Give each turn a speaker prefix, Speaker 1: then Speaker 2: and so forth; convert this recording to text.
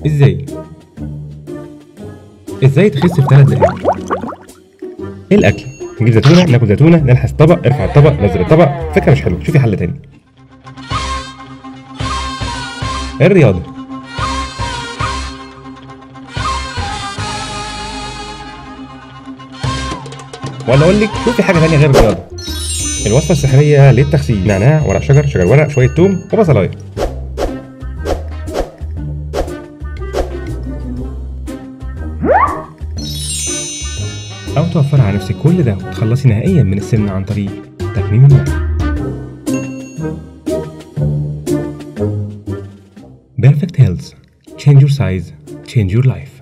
Speaker 1: ازاي؟ ازاي تخس في 3 دقايق؟ ايه الاكل؟ نجيب زيتونه، ناكل زيتونه، نلحس طبق، ارفع الطبق، نزل الطبق. فكره مش حلوه، شوفي حل تاني. الرياضه. ولا اقول لك شوفي حاجه تانيه غير الرياضه. الوصفه السحريه للتخسيس: نعناع، ورق شجر، شجر ورق، شويه توم، وبصلايه. او توفري على نفسك كل ده وتخلصي نهائيا من السمنه عن طريق تكميم المعده. Perfect Health. Change your size, change your life.